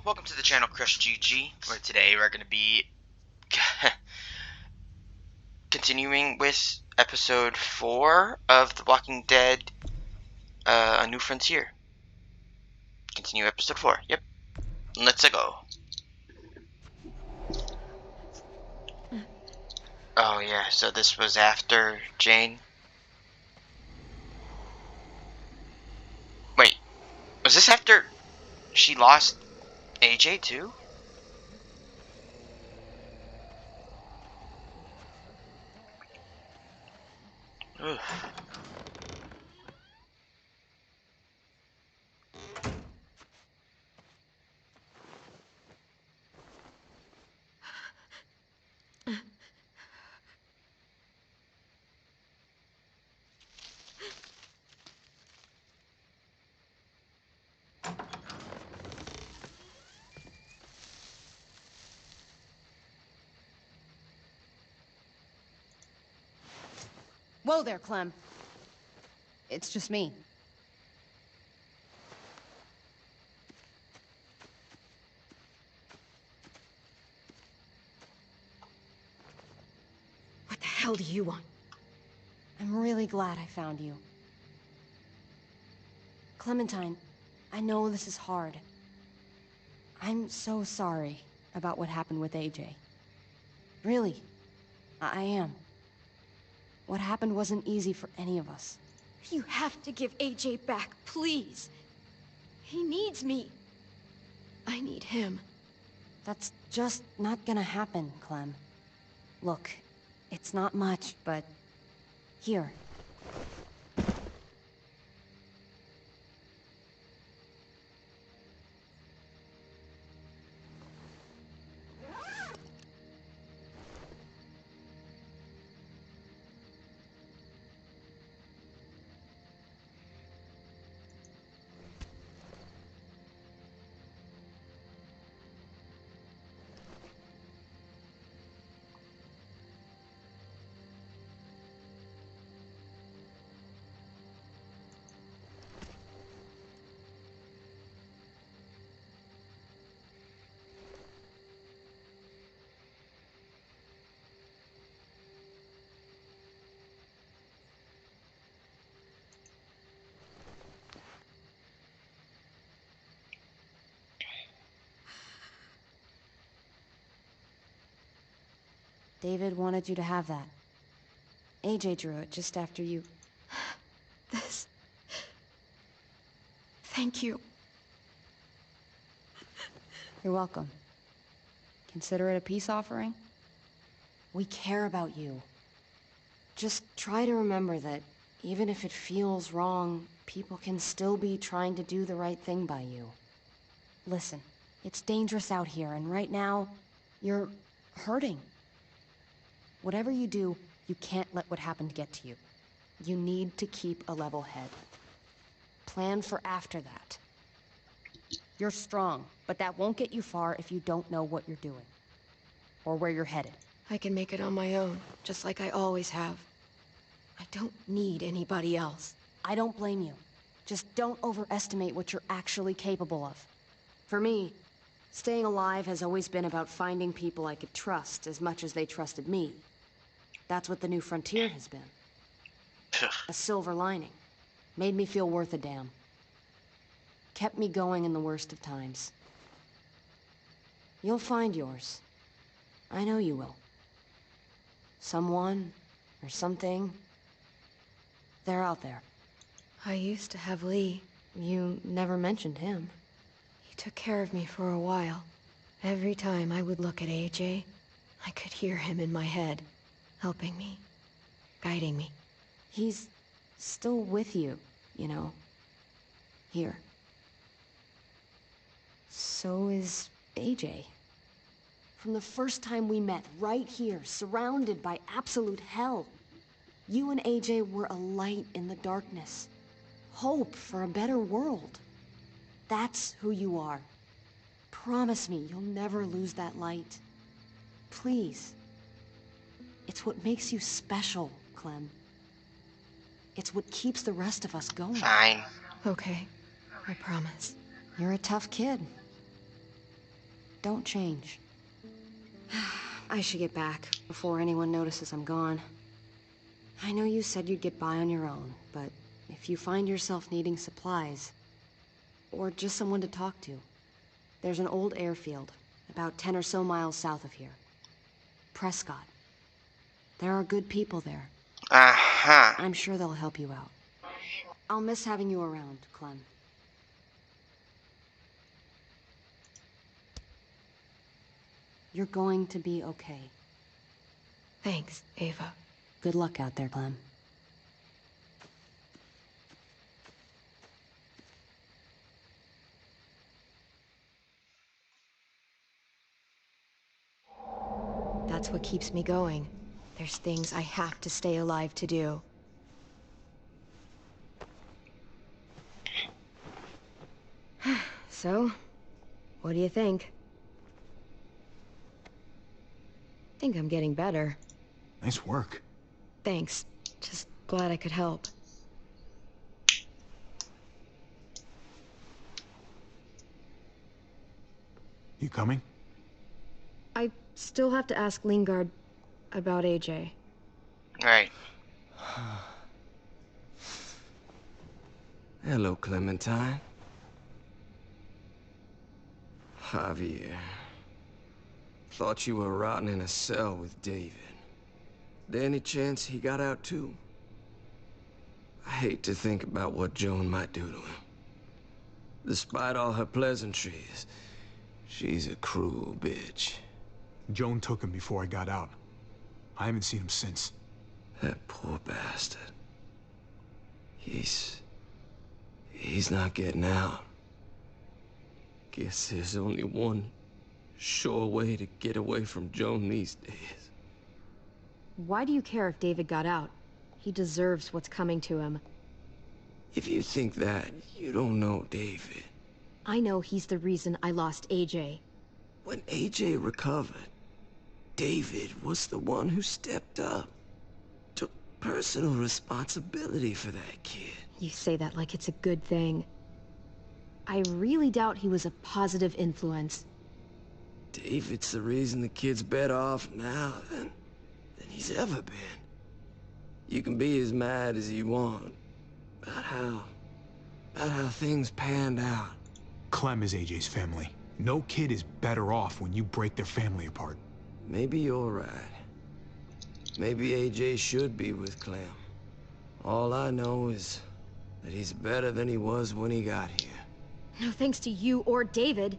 welcome to the channel CrustG-G, where today we're going to be continuing with episode 4 of The Walking Dead, A New Frontier. Continue episode 4, yep. Let's go. Oh yeah, so this was after Jane. Wait, was this after she lost AJ too? Ugh. Whoa there, Clem. It's just me. What the hell do you want? I'm really glad I found you. Clementine, I know this is hard. I'm so sorry about what happened with AJ. Really, I am. What happened wasn't easy for any of us. You have to give AJ back, please. He needs me. I need him. That's just not gonna happen, Clem. Look, it's not much, but... here. David wanted you to have that. AJ drew it just after you... This... Thank you. You're welcome. Consider it a peace offering? We care about you. Just try to remember that even if it feels wrong, people can still be trying to do the right thing by you. Listen, it's dangerous out here, and right now, you're hurting. Whatever you do, you can't let what happened get to you. You need to keep a level head. Plan for after that. You're strong, but that won't get you far if you don't know what you're doing. Or where you're headed. I can make it on my own, just like I always have. I don't need anybody else. I don't blame you. Just don't overestimate what you're actually capable of. For me, staying alive has always been about finding people I could trust as much as they trusted me. That's what the New Frontier has been. A silver lining. Made me feel worth a damn. Kept me going in the worst of times. You'll find yours. I know you will. Someone, or something, they're out there. I used to have Lee. You never mentioned him. He took care of me for a while. Every time I would look at AJ, I could hear him in my head, helping me, guiding me. He's still with you, you know. Here. So is AJ. From the first time we met, right here, surrounded by absolute hell, you and AJ were a light in the darkness. Hope for a better world. That's who you are. Promise me you'll never lose that light. Please. It's what makes you special, Clem. It's what keeps the rest of us going. Fine. Okay, I promise. You're a tough kid. Don't change. I should get back before anyone notices I'm gone. I know you said you'd get by on your own, but if you find yourself needing supplies, or just someone to talk to, there's an old airfield about 10 or so miles south of here. Prescott. There are good people there. Uh-huh. I'm sure they'll help you out. I'll miss having you around, Clem. You're going to be okay. Thanks, Ava. Good luck out there, Clem. That's what keeps me going. There's things I have to stay alive to do. So, what do you think? Think I'm getting better. Nice work. Thanks. Just glad I could help. You coming? I still have to ask Lingard about AJ. Right. Hello, Clementine. Javier. Thought you were rotting in a cell with David. There any chance he got out too? I hate to think about what Joan might do to him. Despite all her pleasantries, she's a cruel bitch. Joan took him before I got out. I haven't seen him since. That poor bastard. He's not getting out. Guess there's only one sure way to get away from Joan these days. Why do you care if David got out? He deserves what's coming to him. If you think that, you don't know David. I know he's the reason I lost AJ. When AJ recovered, David was the one who stepped up. Took personal responsibility for that kid. You say that like it's a good thing. I really doubt he was a positive influence. David's the reason the kid's better off now than he's ever been. You can be as mad as you want about how things panned out. Clem is AJ's family. No kid is better off when you break their family apart. Maybe you're right. Maybe AJ should be with Clem. All I know is that he's better than he was when he got here. No thanks to you or David.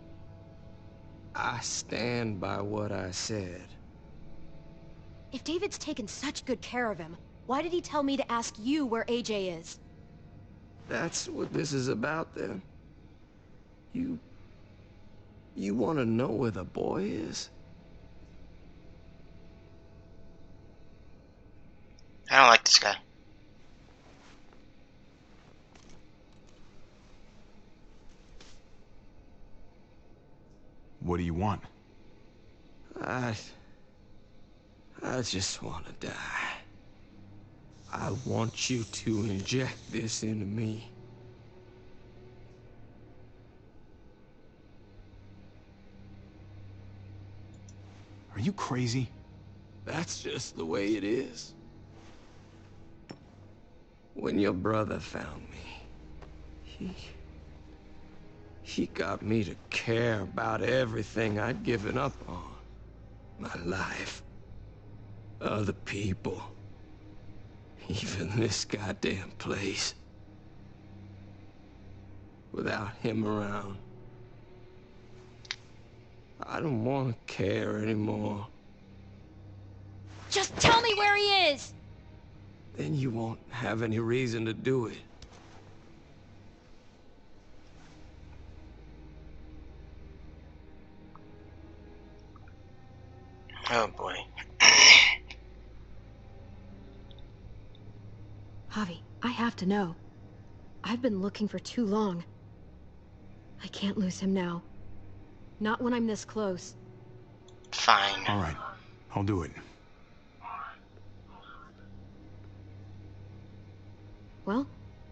I stand by what I said. If David's taken such good care of him, why did he tell me to ask you where AJ is? That's what this is about, then? You want to know where the boy is? I don't like this guy. What do you want? I just want to die. I want you to inject this into me. Are you crazy? That's just the way it is. When your brother found me, he got me to care about everything I'd given up on. My life. Other people. Even this goddamn place. Without him around, I don't want to care anymore. Just tell me where he is! Then you won't have any reason to do it. Oh boy. Javi, I have to know. I've been looking for too long. I can't lose him now. Not when I'm this close. Fine. All right, I'll do it. Well,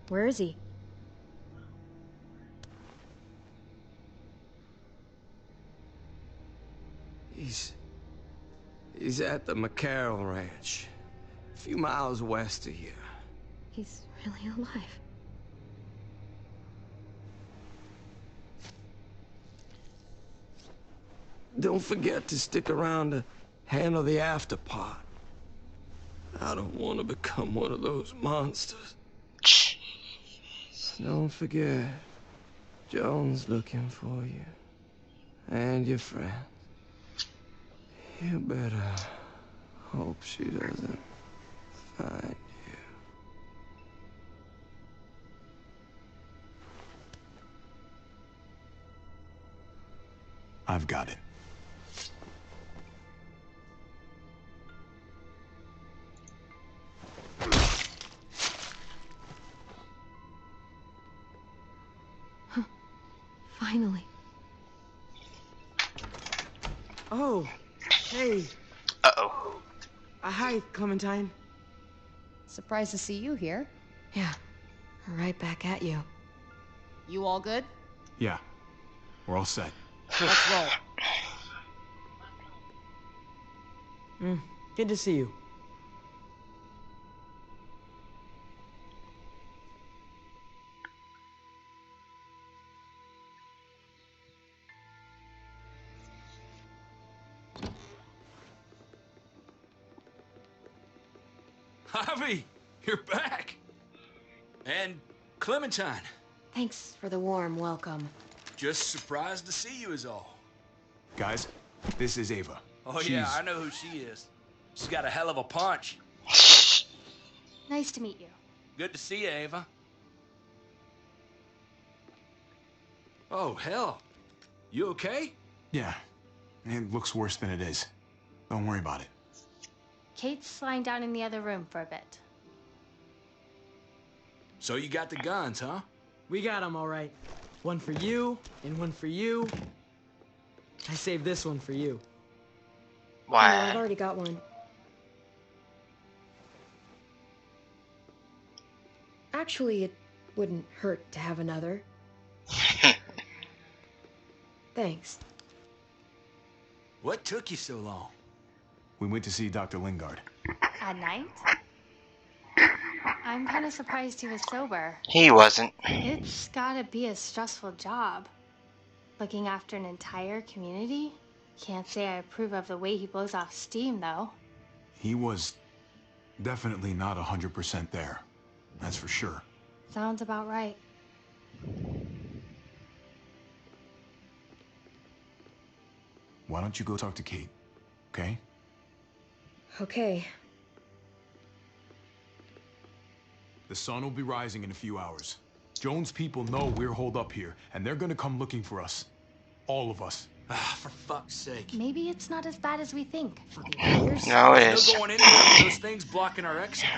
where is he? He's at the McCarroll Ranch, a few miles west of here. He's really alive. Don't forget to stick around to handle the after part. I don't want to become one of those monsters. Don't forget, Joan's looking for you. And your friends. You better hope she doesn't find you. I've got it. Finally. Oh, hey. Uh-oh. Hi, Clementine. Surprised to see you here. Yeah, right back at you. You all good? Yeah, we're all set. Let's roll. Good to see you. Javi, you're back. And Clementine. Thanks for the warm welcome. Just surprised to see you is all. Guys, this is Ava. Oh yeah, I know who she is. She's got a hell of a punch. Nice to meet you. Good to see you, Ava. Oh, hell. You okay? Yeah, it looks worse than it is. Don't worry about it. Kate's lying down in the other room for a bit. So you got the guns, huh? We got them all right. One for you, and one for you. I saved this one for you. No, I've Why? already got one. Actually, it wouldn't hurt to have another. Thanks. What took you so long? We went to see Dr. Lingard. At night? I'm kind of surprised he was sober. He wasn't. It's gotta be a stressful job. Looking after an entire community? Can't say I approve of the way he blows off steam, though. He was definitely not 100% there. That's for sure. Sounds about right. Why don't you go talk to Kate, okay? Okay. The sun will be rising in a few hours. Joan's people know we're holed up here, and they're gonna come looking for us. All of us. Ah, for fuck's sake. Maybe it's not as bad as we think. No, it There's is. no going anywhere with those things blocking our exit.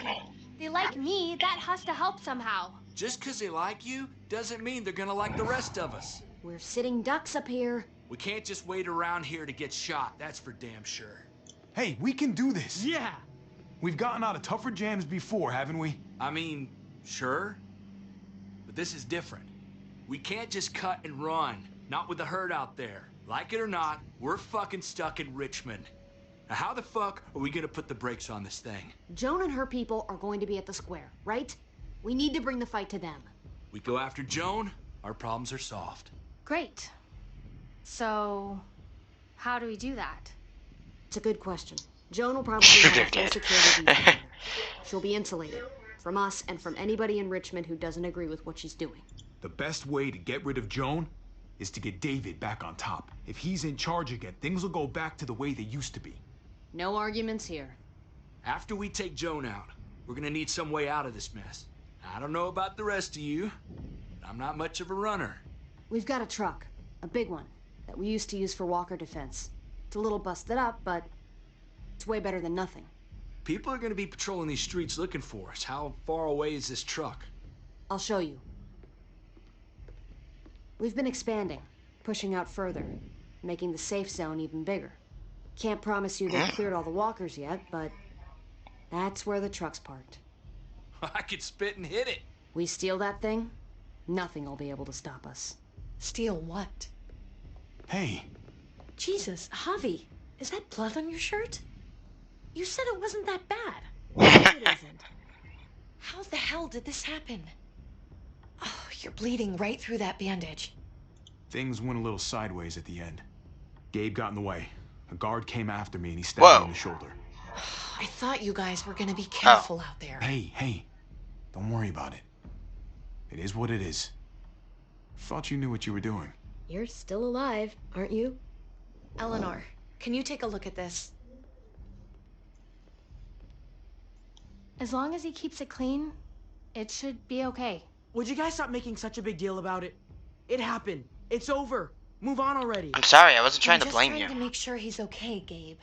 They like me, that has to help somehow. Just because they like you doesn't mean they're gonna like the rest of us. We're sitting ducks up here. We can't just wait around here to get shot, that's for damn sure. Hey, we can do this! Yeah! We've gotten out of tougher jams before, haven't we? I mean, sure. But this is different. We can't just cut and run. Not with the herd out there. Like it or not, we're fucking stuck in Richmond. Now how the fuck are we gonna put the brakes on this thing? Joan and her people are going to be at the square, right? We need to bring the fight to them. We go after Joan, our problems are solved. Great. So, how do we do that? It's a good question. Joan will probably have full security detail. She'll be insulated. From us and from anybody in Richmond who doesn't agree with what she's doing. The best way to get rid of Joan is to get David back on top. If he's in charge again, things will go back to the way they used to be. No arguments here. After we take Joan out, we're gonna need some way out of this mess. I don't know about the rest of you, but I'm not much of a runner. We've got a truck. A big one. That we used to use for walker defense. It's a little busted up, but it's way better than nothing. People are gonna be patrolling these streets looking for us. How far away is this truck? I'll show you. We've been expanding, pushing out further, making the safe zone even bigger. Can't promise you they've cleared all the walkers yet, but that's where the truck's parked. I could spit and hit it. We steal that thing, nothing will be able to stop us. Steal what? Hey, Jesus, Javi. Is that blood on your shirt? You said it wasn't that bad. It isn't. How the hell did this happen? Oh, you're bleeding right through that bandage. Things went a little sideways at the end. Gabe got in the way. A guard came after me and he stabbed me in the shoulder. I thought you guys were gonna be careful out there. Hey, don't worry about it. It is what it is. Thought you knew what you were doing. You're still alive, aren't you? Eleanor, can you take a look at this? As long as he keeps it clean, it should be okay. Would you guys stop making such a big deal about it? It happened. It's over. Move on already. I'm sorry, I wasn't trying to blame you. I'm just trying to make sure he's okay, Gabe.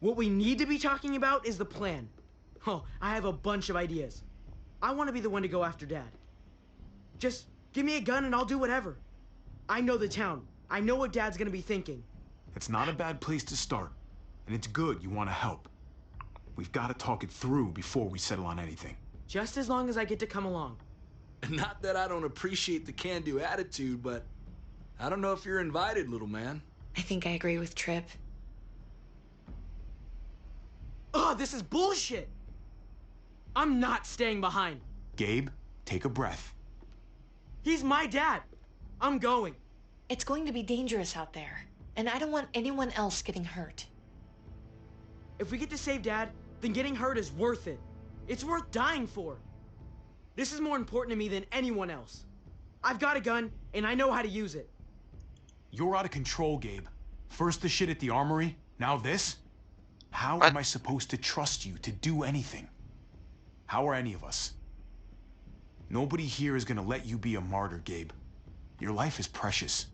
What we need to be talking about is the plan. Oh, I have a bunch of ideas. I want to be the one to go after Dad. Just give me a gun and I'll do whatever. I know the town. I know what Dad's gonna be thinking. It's not a bad place to start. And it's good you want to help. We've got to talk it through before we settle on anything. Just as long as I get to come along. Not that I don't appreciate the can-do attitude, but I don't know if you're invited, little man. I think I agree with Tripp. Ugh, this is bullshit! I'm not staying behind. Gabe, take a breath. He's my dad. I'm going. It's going to be dangerous out there, and I don't want anyone else getting hurt. If we get to save Dad, then getting hurt is worth it. It's worth dying for. This is more important to me than anyone else. I've got a gun, and I know how to use it. You're out of control, Gabe. First the shit at the armory, now this? How am I supposed to trust you to do anything? How are any of us? Nobody here is gonna let you be a martyr, Gabe. Your life is precious.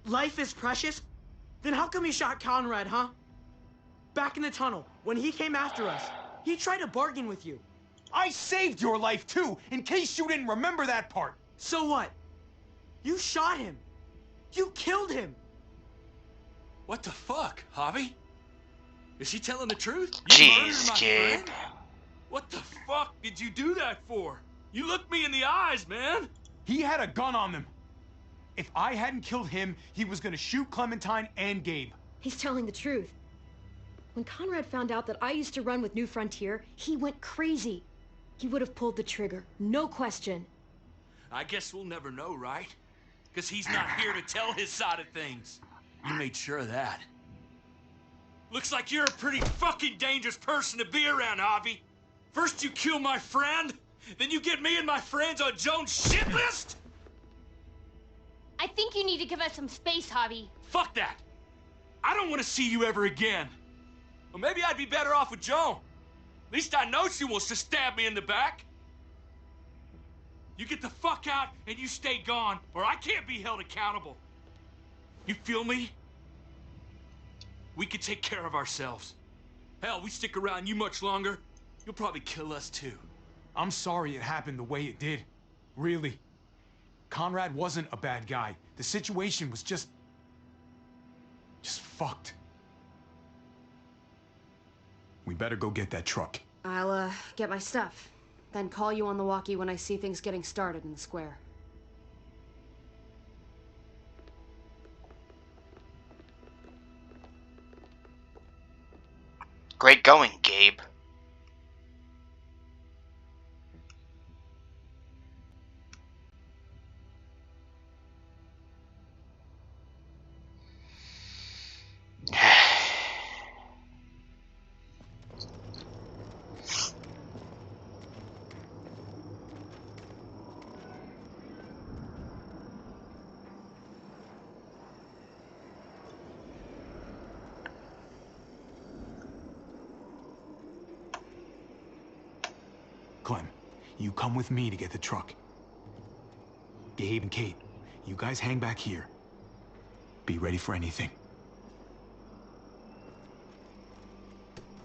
Life is precious? Then how come you shot Conrad, huh? Back in the tunnel, when he came after us, he tried to bargain with you. I saved your life too, in case you didn't remember that part. So what? You shot him. You killed him. What the fuck, Javi? Is he telling the truth? Jeez, Gabe. What the fuck did you do that for? You looked me in the eyes, man. He had a gun on them. If I hadn't killed him, he was gonna shoot Clementine and Gabe. He's telling the truth. When Conrad found out that I used to run with New Frontier, he went crazy. He would have pulled the trigger, no question. I guess we'll never know, right? Because he's not here to tell his side of things. You made sure of that. Looks like you're a pretty fucking dangerous person to be around, Javi. First you kill my friend, then you get me and my friends on Jones' shit list? I think you need to give us some space, Javi. Fuck that. I don't want to see you ever again. Well, maybe I'd be better off with Joan. At least I know she wants to stab me in the back. You get the fuck out and you stay gone, or I can't be held accountable. You feel me? We can take care of ourselves. Hell, we stick around you much longer, you'll probably kill us too. I'm sorry it happened the way it did. Really. Conrad wasn't a bad guy. The situation was just fucked. We better go get that truck. I'll, get my stuff. Then call you on the walkie when I see things getting started in the square. Great going, Gabe. Clem, you come with me to get the truck. Gabe and Kate, you guys hang back here. Be ready for anything.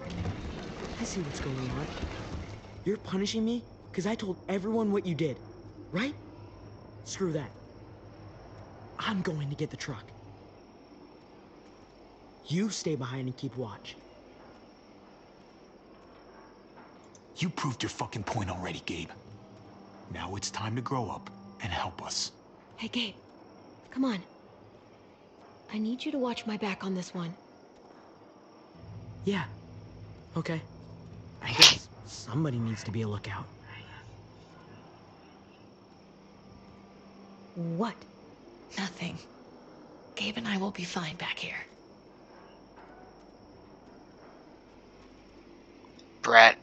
I see what's going on. You're punishing me because I told everyone what you did, right? Screw that. I'm going to get the truck. You stay behind and keep watch. You proved your fucking point already, Gabe. Now it's time to grow up and help us. Hey, Gabe, come on. I need you to watch my back on this one. Yeah. Okay. I guess somebody needs to be a lookout. What? Nothing. Gabe and I will be fine back here. Brat.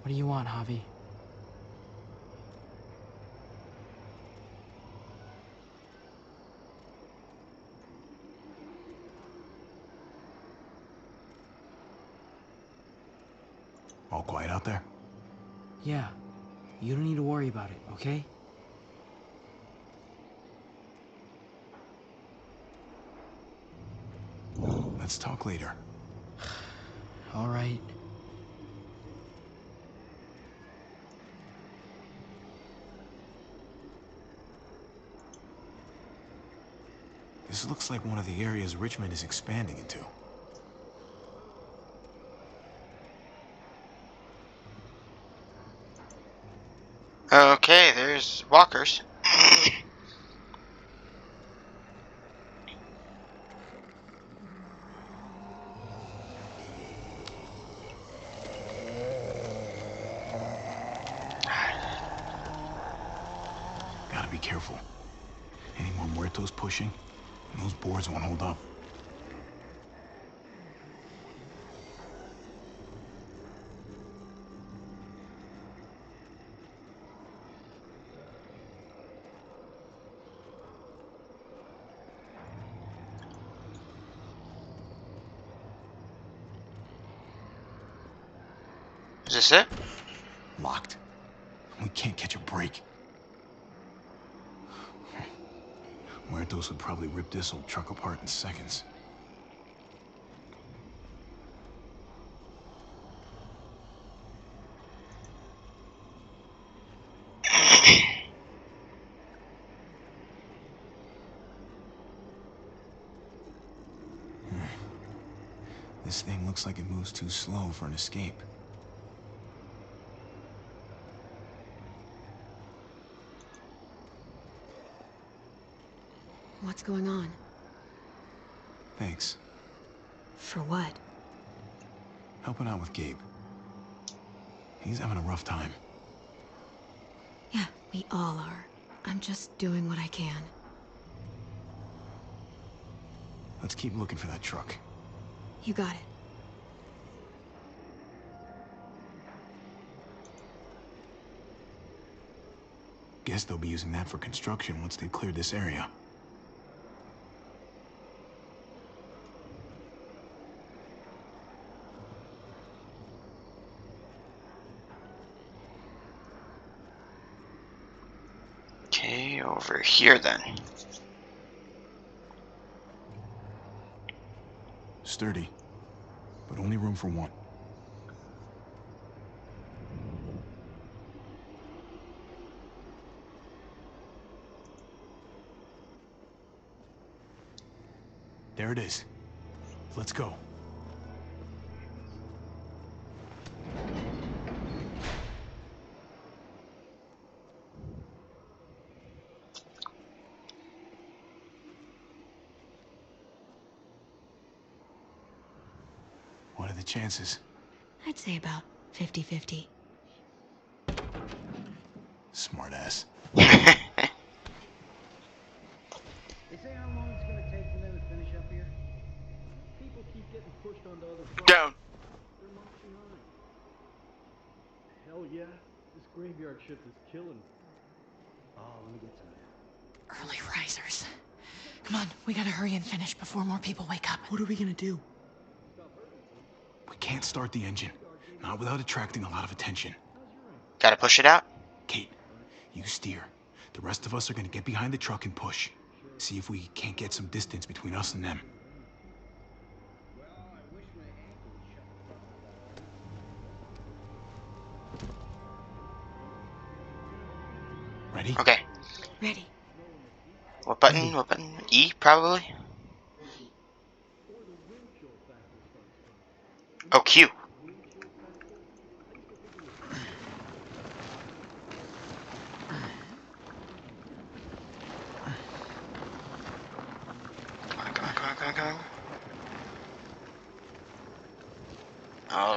What do you want, Javi? All quiet out there? Yeah. You don't need to worry about it, okay? Let's talk later. All right. This looks like one of the areas Richmond is expanding into. Okay, there's walkers. Gotta be careful. Any more muertos pushing, and those boards won't hold up. Is this it? Locked. We can't catch a break. Muertos would probably rip this old truck apart in seconds. This thing looks like it moves too slow for an escape. What's going on? Thanks. For what? Helping out with Gabe. He's having a rough time. Yeah, we all are. I'm just doing what I can. Let's keep looking for that truck. You got it. Guess they'll be using that for construction once they've cleared this area. Okay, over here then. Sturdy, but only room for one. There it is. Let's go. What are the chances? I'd say about 50-50. Smartass. They say how long it's gonna take for them to finish up here? People keep getting pushed onto other fronts. Down. They're marching on. Hell yeah. This graveyard shift is killing me. Oh, let me get some of that. Early risers. Come on, we gotta hurry and finish before more people wake up. What are we gonna do? We can't start the engine. Not without attracting a lot of attention. Gotta push it out. Kate, you steer. The rest of us are gonna get behind the truck and push. See if we can't get some distance between us and them. Ready? Okay. Ready. What button? What button? E, probably? Oh, Q. Come on.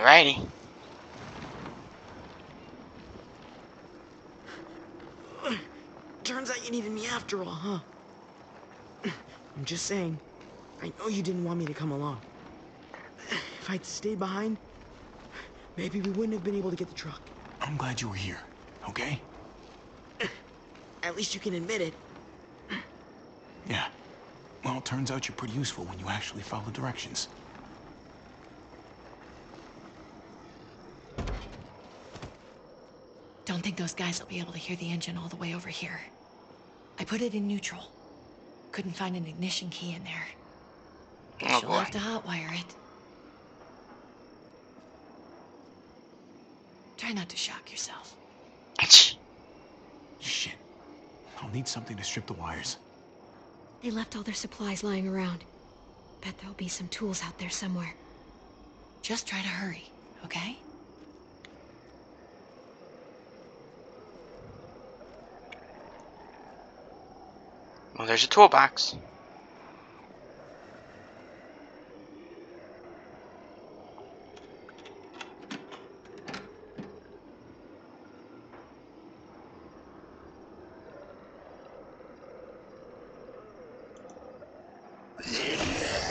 Alrighty. Turns out you needed me after all, huh? I'm just saying, I know you didn't want me to come along. If I'd stayed behind, maybe we wouldn't have been able to get the truck. I'm glad you were here, okay? At least you can admit it. Yeah. Well, it turns out you're pretty useful when you actually follow directions. Don't think those guys will be able to hear the engine all the way over here. I put it in neutral. Couldn't find an ignition key in there. Oh, She'll boy. have to hotwire it. Try not to shock yourself. Shit. I'll need something to strip the wires. They left all their supplies lying around. Bet there'll be some tools out there somewhere. Just try to hurry, okay? Well, there's a toolbox.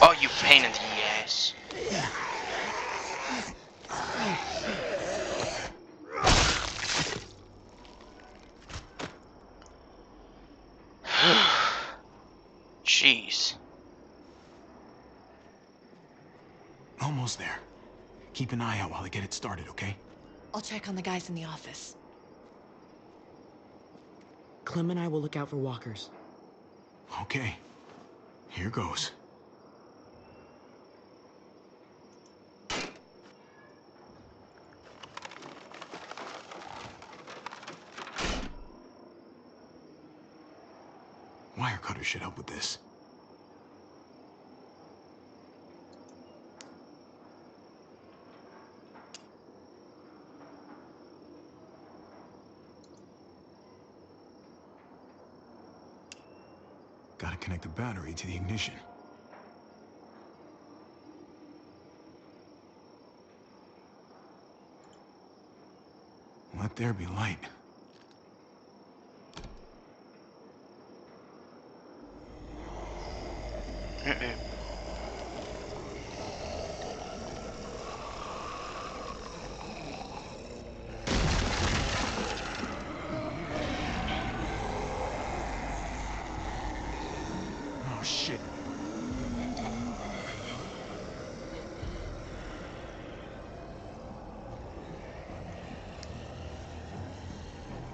Oh, you pain in the ass. Jeez. Almost there. Keep an eye out while I get it started, okay? I'll check on the guys in the office. Clem and I will look out for walkers. Okay. Here goes. Wire cutter should help with this. Gotta connect the battery to the ignition. Let there be light. Oh, shit.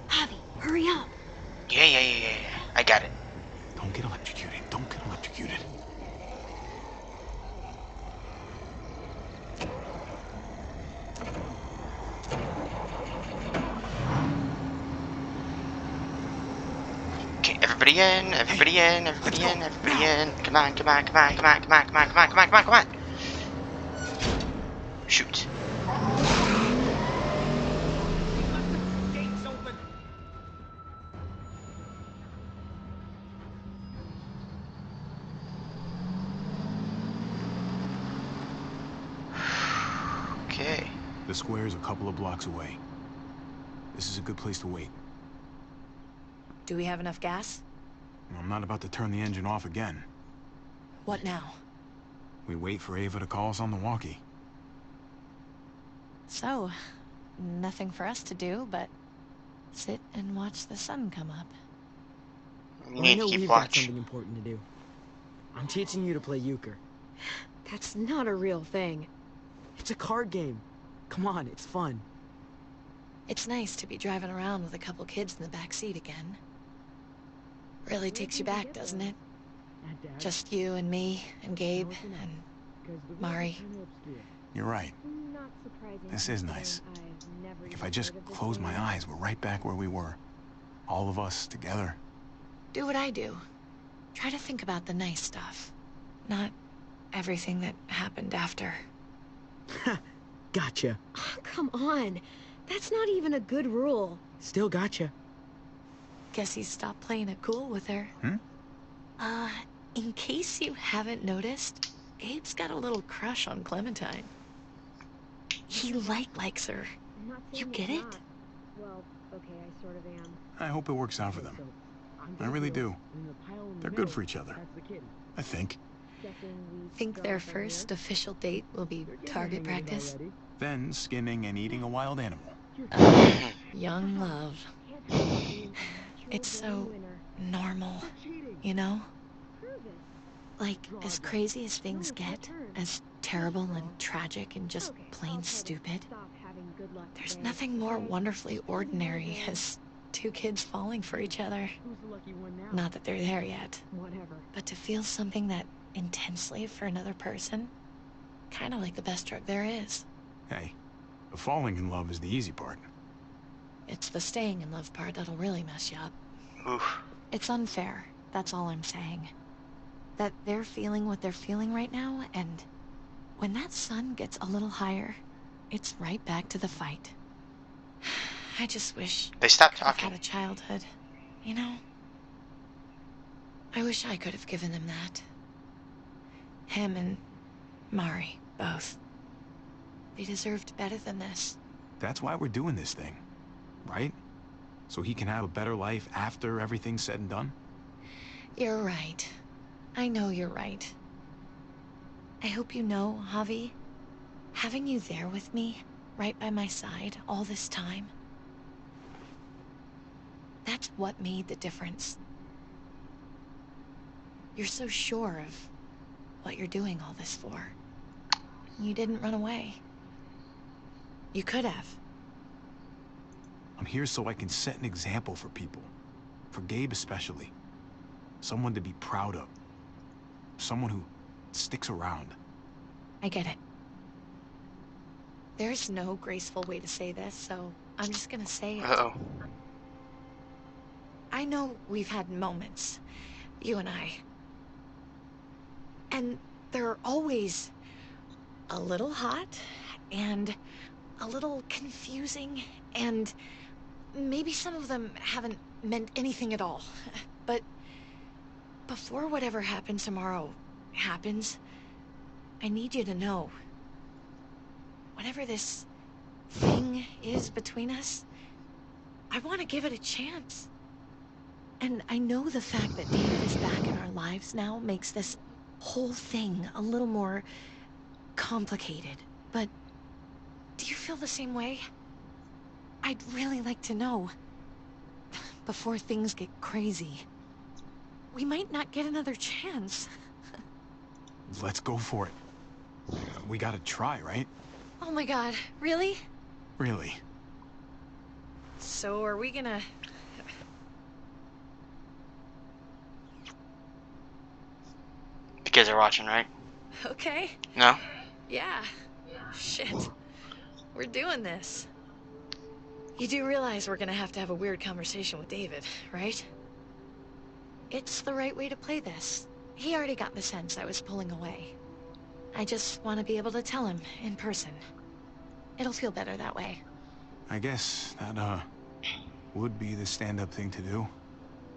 Javi, hurry up. Yeah. I got it. Don't get electrocuted. Don't get electrocuted. Okay, everybody in. Come on. Shoot. Okay. The square's a couple of blocks away. This is a good place to wait. Do we have enough gas? I'm not about to turn the engine off again. What now? We wait for Ava to call us on the walkie. So, nothing for us to do but sit and watch the sun come up. You Well, I need know to keep we've got watch. something important to do. I'm teaching you to play euchre. That's not a real thing. It's a card game. Come on, it's fun. It's nice to be driving around with a couple kids in the back seat again. Really takes you back, doesn't it? Just you and me and Gabe and Mari. You're right. This is nice. Like if I just close my eyes, we're right back where we were. All of us together. Do what I do. Try to think about the nice stuff. Not everything that happened after. Gotcha. Oh, come on. That's not even a good rule. Still gotcha. Guess he stopped playing it cool with her. In case you haven't noticed, Gabe's got a little crush on Clementine. He likes her. You get it? Well, okay, I sort of am. I hope it works out for them. I really do. They're good for each other. I think. Think their first official date will be target practice? Then skinning and eating a wild animal. Young love. It's so normal, you know? Like, as crazy as things get, as terrible and tragic and just plain stupid, there's nothing more wonderfully ordinary as two kids falling for each other. Not that they're there yet. But to feel something that intensely for another person, kind of like the best drug there is. Hey, the falling in love is the easy part. It's the staying in love part that'll really mess you up. Oof. It's unfair, that's all I'm saying. That they're feeling what they're feeling right now, and when that sun gets a little higher, it's right back to the fight. I just wish They stopped I could have talking. had a childhood, you know? I wish I could have given them that. Him and Mari, both. They deserved better than this. That's why we're doing this thing, right? So he can have a better life after everything's said and done? You're right. I know you're right. I hope you know, Javi, having you there with me, right by my side, all this time, that's what made the difference. You're so sure of what you're doing all this for. You didn't run away. You could have. I'm here so I can set an example for people. For Gabe especially. Someone to be proud of. Someone who sticks around. I get it. There's no graceful way to say this, so I'm just gonna say it. Uh-oh. I know we've had moments, you and I. And they're always a little hot, and a little confusing, and maybe some of them haven't meant anything at all. But before whatever happens tomorrow happens, I need you to know, whatever this thing is between us, I want to give it a chance. And I know the fact that David is back in our lives now makes this whole thing a little more complicated. But do you feel the same way? I'd really like to know, before things get crazy. We might not get another chance. Let's go for it. We gotta try, right? Oh my god, really? Really. So are we gonna... You guys are watching, right? Okay. No? Yeah. Shit. We're doing this. You do realize we're gonna have to have a weird conversation with David, right? It's the right way to play this. He already got the sense I was pulling away. I just want to be able to tell him in person. It'll feel better that way. I guess that, would be the stand-up thing to do.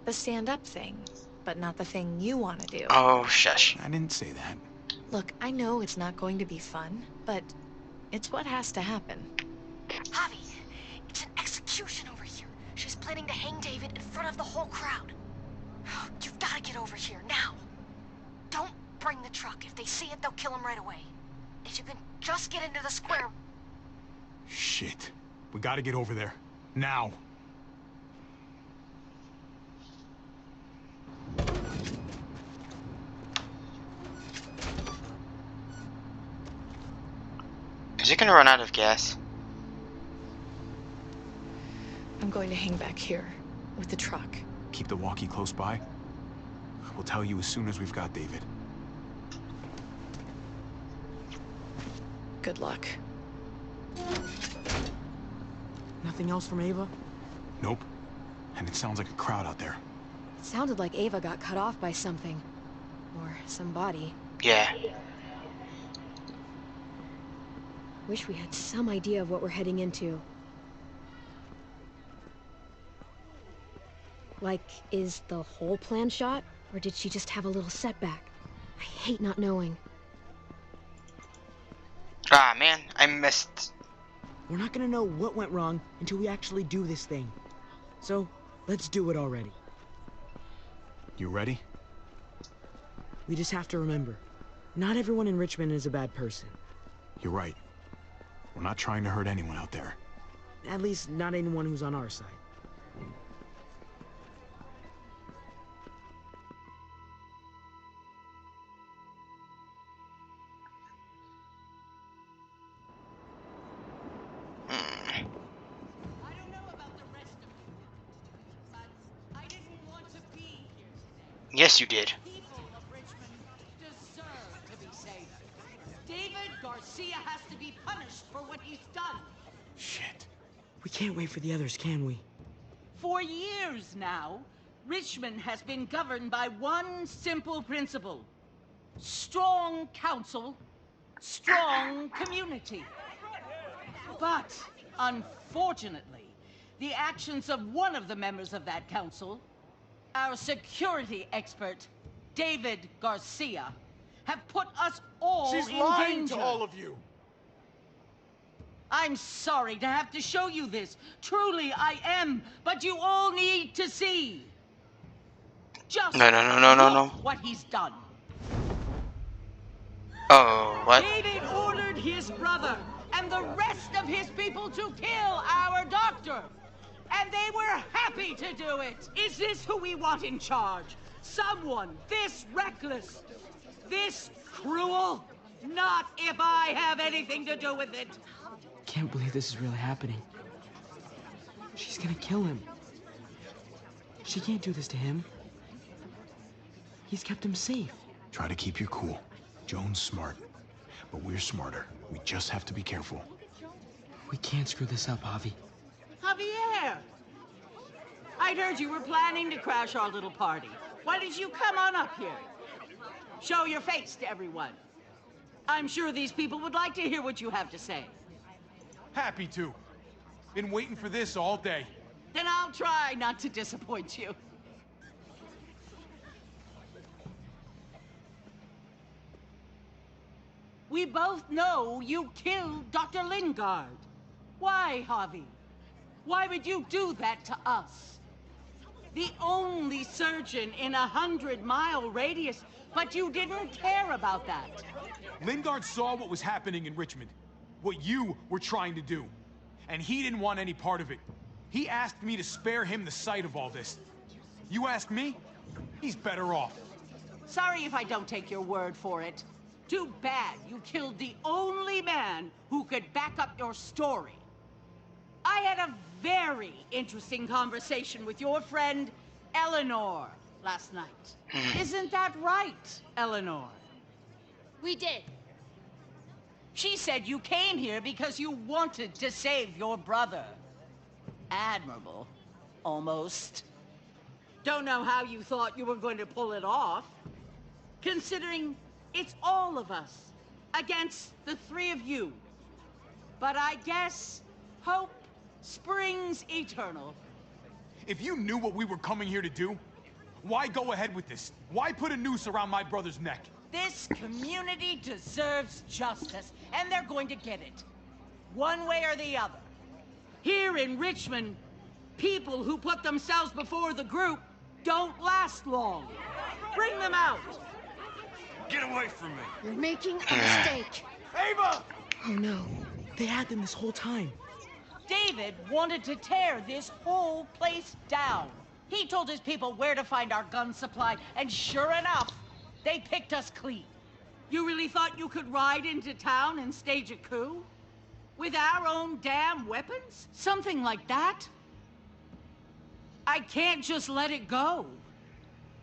The stand-up thing, but not the thing you want to do. Oh, shush. I didn't say that. Look, I know it's not going to be fun, but it's what has to happen. Javi, it's an execution over here. She's planning to hang David in front of the whole crowd. You've got to get over here, now. Don't bring the truck. If they see it, they'll kill him right away. If you can just get into the square... Shit. We gotta get over there. Now. Is it gonna run out of gas? I'm going to hang back here with the truck. Keep the walkie close by. We'll tell you as soon as we've got David. Good luck. Nothing else from Ava? Nope. And it sounds like a crowd out there. It sounded like Ava got cut off by something. Or somebody. Yeah. Wish we had some idea of what we're heading into. Like, is the whole plan shot? Or did she just have a little setback? I hate not knowing. Ah, man, I missed. We're not gonna know what went wrong until we actually do this thing. So, let's do it already. You ready? We just have to remember, not everyone in Richmond is a bad person. You're right. We're not trying to hurt anyone out there. At least, not anyone who's on our side. Yes, you did. People of Richmond deserve to be safe. David Garcia has to be punished for what he's done. Shit. We can't wait for the others, can we? For years now, Richmond has been governed by one simple principle. Strong council, strong community. But, unfortunately, the actions of one of the members of that council, our security expert, David Garcia, have put us all in danger. She's lying to all of you. I'm sorry to have to show you this. Truly, I am. But you all need to see. Just No. what he's done. Oh, what? David ordered his brother and the rest of his people to kill our doctor. And they were happy to do it. Is this who we want in charge? Someone this reckless, this cruel? Not if I have anything to do with it. Can't believe this is really happening. She's gonna kill him. She can't do this to him. He's kept him safe. Try to keep your cool. Joan's smart, but we're smarter. We just have to be careful. We can't screw this up, Javi. Javier! I'd heard you were planning to crash our little party. Why did you come on up here? Show your face to everyone. I'm sure these people would like to hear what you have to say. Happy to. Been waiting for this all day. Then I'll try not to disappoint you. We both know you killed Dr. Lingard. Why, Javi? Why would you do that to us? The only surgeon in a 100-mile radius, but you didn't care about that. Lingard saw what was happening in Richmond, what you were trying to do, and he didn't want any part of it. He asked me to spare him the sight of all this. You ask me, he's better off. Sorry if I don't take your word for it. Too bad you killed the only man who could back up your story. I had a very interesting conversation with your friend, Eleanor, last night. Isn't that right, Eleanor? We did. She said you came here because you wanted to save your brother. Admirable, almost. Don't know how you thought you were going to pull it off, considering it's all of us against the three of you. But I guess hope springs eternal. If you knew what we were coming here to do, why go ahead with this? Why put a noose around my brother's neck? This community deserves justice, and they're going to get it. One way or the other. Here in Richmond, people who put themselves before the group don't last long. Bring them out. Get away from me. You're making a mistake. Ava! Oh no. They had them this whole time. David wanted to tear this whole place down. He told his people where to find our gun supply, and sure enough, they picked us clean. You really thought you could ride into town and stage a coup? With our own damn weapons? Something like that? I can't just let it go.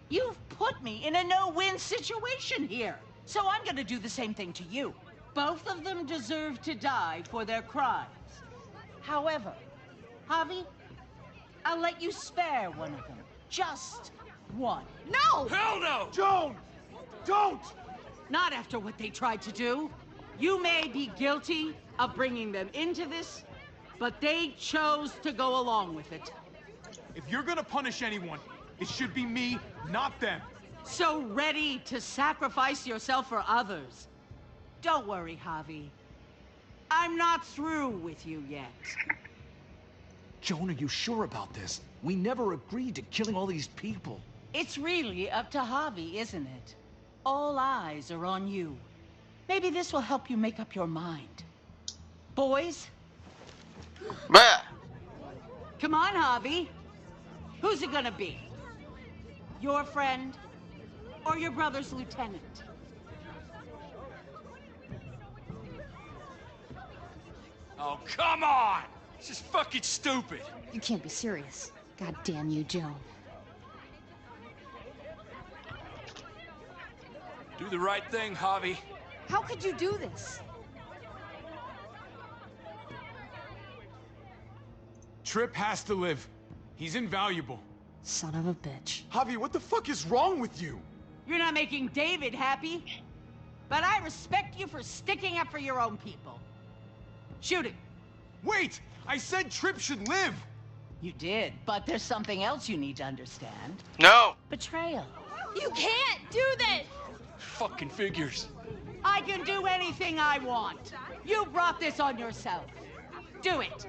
You've put me in a no-win situation here, so I'm gonna do the same thing to you. Both of them deserve to die for their crimes. However, Javi, I'll let you spare one of them. Just one. No! Hell no! Joan! Don't! Not after what they tried to do. You may be guilty of bringing them into this, but they chose to go along with it. If you're gonna punish anyone, it should be me, not them. So ready to sacrifice yourself for others. Don't worry, Javi. I'm not through with you yet. Joan, are you sure about this? We never agreed to killing all these people. It's really up to Javi, isn't it? All eyes are on you. Maybe this will help you make up your mind. Boys? Bah! Come on, Javi. Who's it gonna be? Your friend or your brother's lieutenant? Oh, come on! This is fucking stupid. You can't be serious. God damn you, Joan. Do the right thing, Javi. How could you do this? Tripp has to live. He's invaluable. Son of a bitch. Javi, what the fuck is wrong with you? You're not making David happy. But I respect you for sticking up for your own people. Shoot him. Wait! I said Tripp should live! You did, but there's something else you need to understand. No! Betrayal. You can't do this! Fucking figures. I can do anything I want. You brought this on yourself. Do it.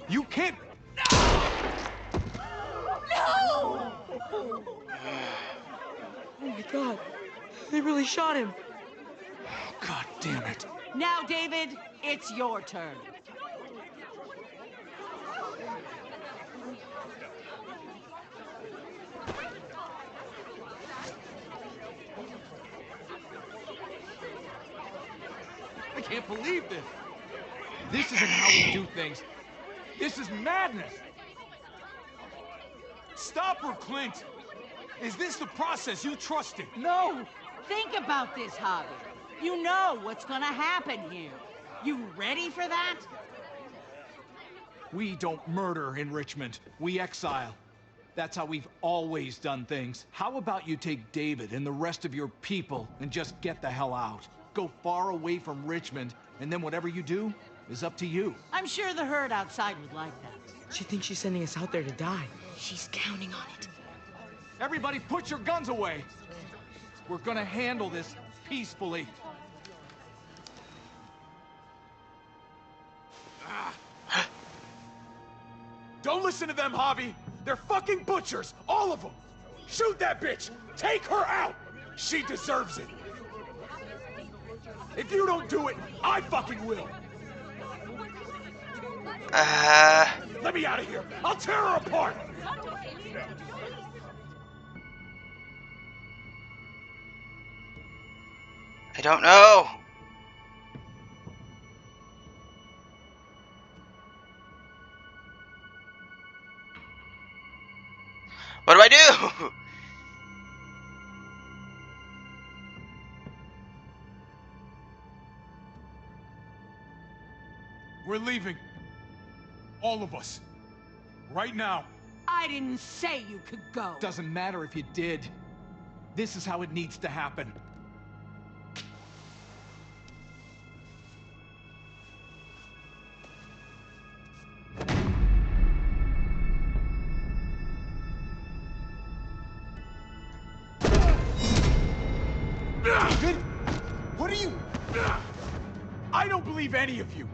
You can't... Oh my god. They really shot him. God damn it. Now, David, it's your turn. I can't believe this! This isn't how we do things. This is madness! Stop her, Clint! Is this the process you trusted? No! Think about this, Javi. You know what's gonna happen here. You ready for that? We don't murder in Richmond. We exile. That's how we've always done things. How about you take David and the rest of your people and just get the hell out? Go far away from Richmond, and then whatever you do is up to you. I'm sure the herd outside would like that. She thinks she's sending us out there to die. She's counting on it. Everybody put your guns away! We're gonna handle this peacefully. Don't listen to them, Javi. They're fucking butchers, all of them. Shoot that bitch. Take her out. She deserves it. If you don't do it, I fucking will. Let me out of here. I'll tear her apart. I don't know. What do I do? We're leaving. All of us. Right now. I didn't say you could go. Doesn't matter if you did. This is how it needs to happen. David? What are you... I don't believe any of you.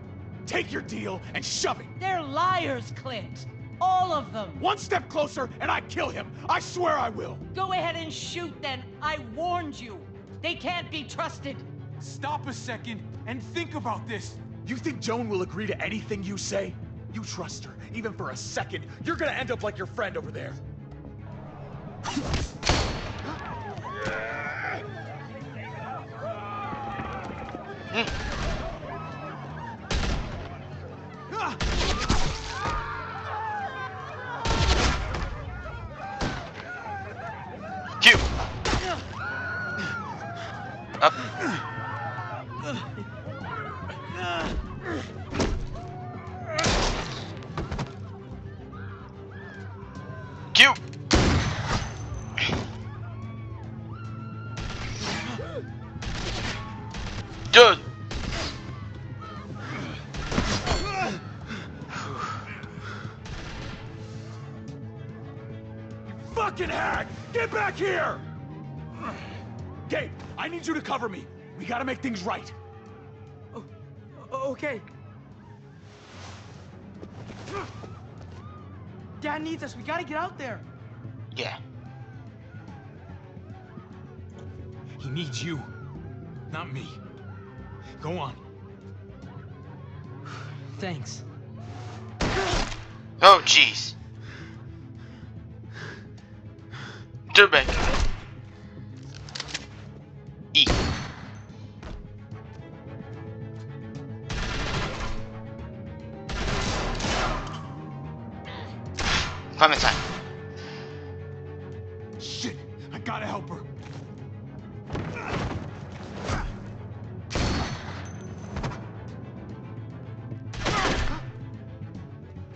Take your deal and shove it. They're liars, Clint. All of them. One step closer and I kill him. I swear I will. Go ahead and shoot then. I warned you. They can't be trusted. Stop a second and think about this. You think Joan will agree to anything you say? You trust her, even for a second. You're gonna end up like your friend over there. Q. Up. Q. Dude. Fucking hag! Get back here! Gabe, I need you to cover me. We gotta make things right. Okay. Dad needs us. We gotta get out there. Yeah. He needs you, not me. Go on. Thanks. Oh, jeez. Turn back. E. Clementine. Shit, I gotta help her.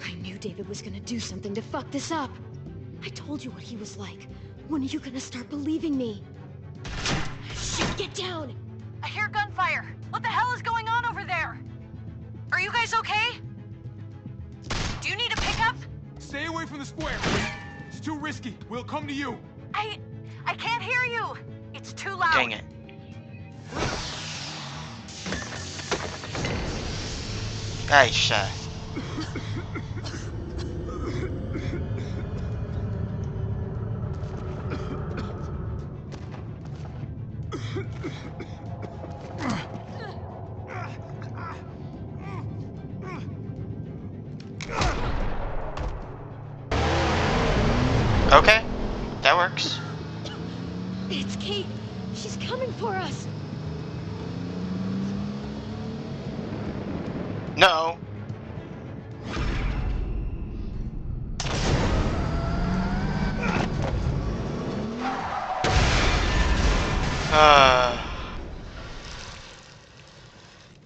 I knew David was gonna do something to fuck this up. I told you what he was like. When are you gonna start believing me? Shit, get down! I hear gunfire. What the hell is going on over there? Are you guys okay? Do you need a pickup? Stay away from the square. It's too risky. We'll come to you. I can't hear you. It's too loud. Dang it. Aisha. Okay, that works. It's Kate. She's coming for us. No.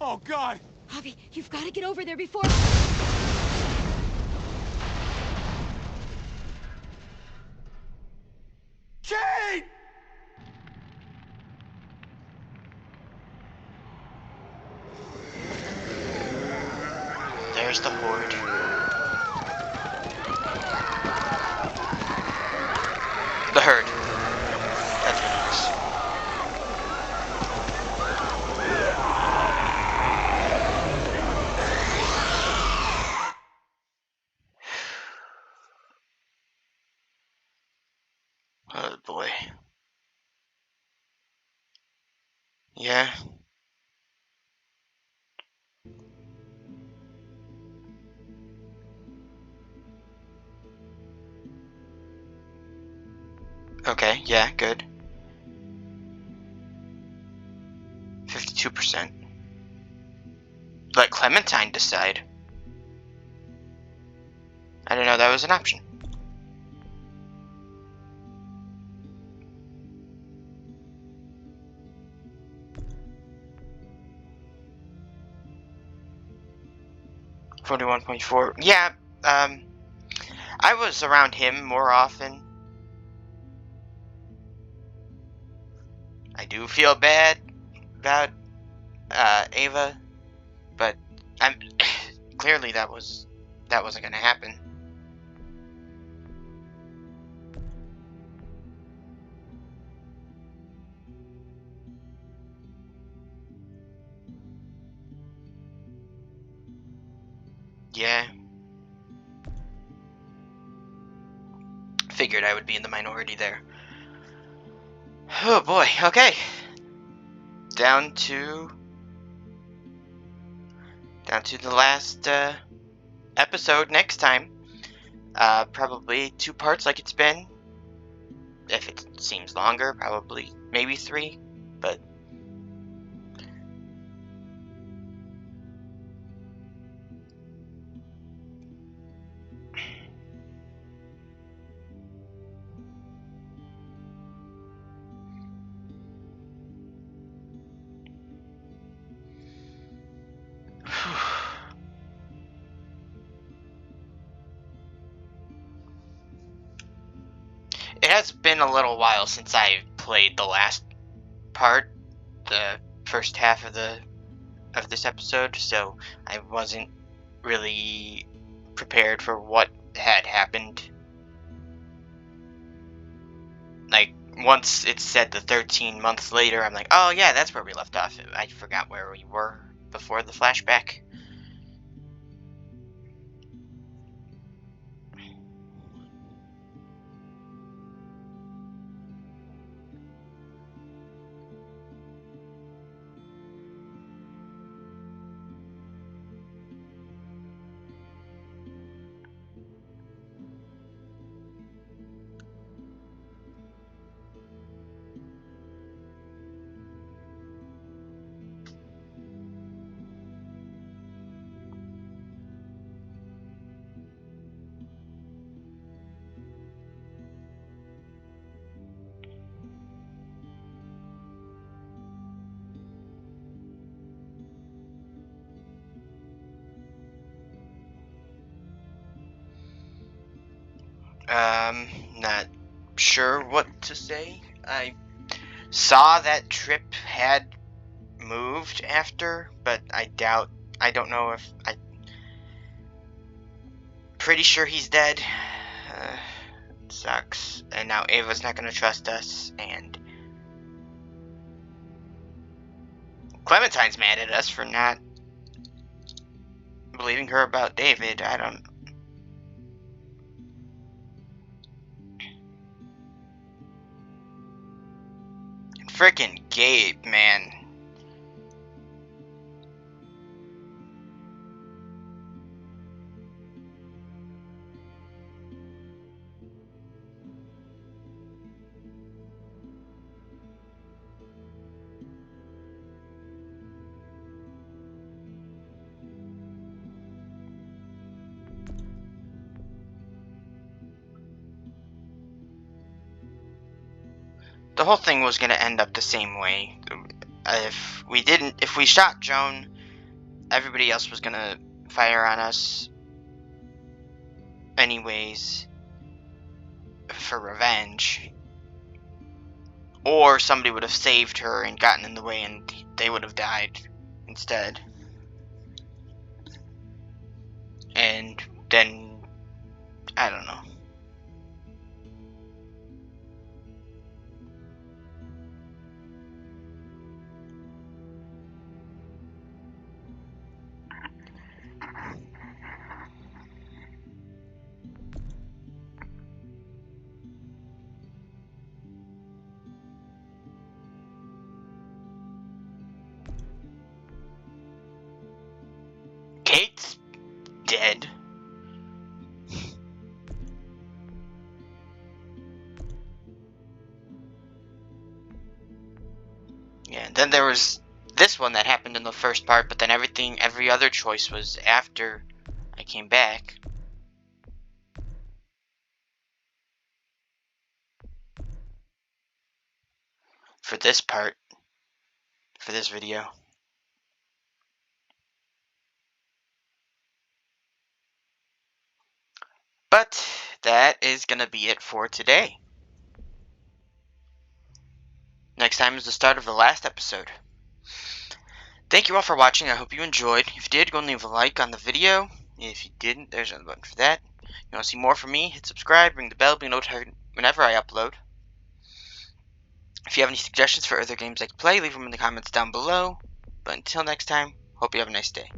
Oh, God! Javi, you've got to get over there before... Kate! There's the horde. The herd. That's what it is. Oh boy. Yeah. Okay, yeah, good. 52%. Let Clementine decide. I didn't know that was an option. $41.4. Yeah, I was around him more often. I do feel bad about Ava, but I'm clearly that wasn't gonna happen. Yeah. Figured I would be in the minority there. Oh boy, okay. Down to the last episode next time. Probably 2 parts like it's been. If it seems longer, probably maybe 3, but it has been a little while since I played the last part, the first half of this episode, so I wasn't really prepared for what had happened. Like, once it said the 13 months later, I'm like, oh yeah, that's where we left off. I forgot where we were before the flashback. Not sure what to say. I saw that Tripp had moved after, but I don't know if pretty sure he's dead. Sucks. And now Ava's not gonna trust us, and Clementine's mad at us for not believing her about David. I don't. Frickin' Gabe, man. The whole thing was gonna end up the same way. If we shot Joan, everybody else was gonna fire on us anyways for revenge. Or somebody would have saved her and gotten in the way and they would have died instead. And then, I don't know. Kate's dead. Yeah, then there was this one that happened in the first part, but then every other choice was after I came back. For this part, for this video. But that is gonna be it for today. Next time is the start of the last episode. Thank you all for watching. I hope you enjoyed. If you did, go and leave a like on the video. If you didn't, there's another button for that. You want to see more from me, hit subscribe, ring the bell, be notified whenever I upload. If you have any suggestions for other games I could play, leave them in the comments down below. But until next time, hope you have a nice day.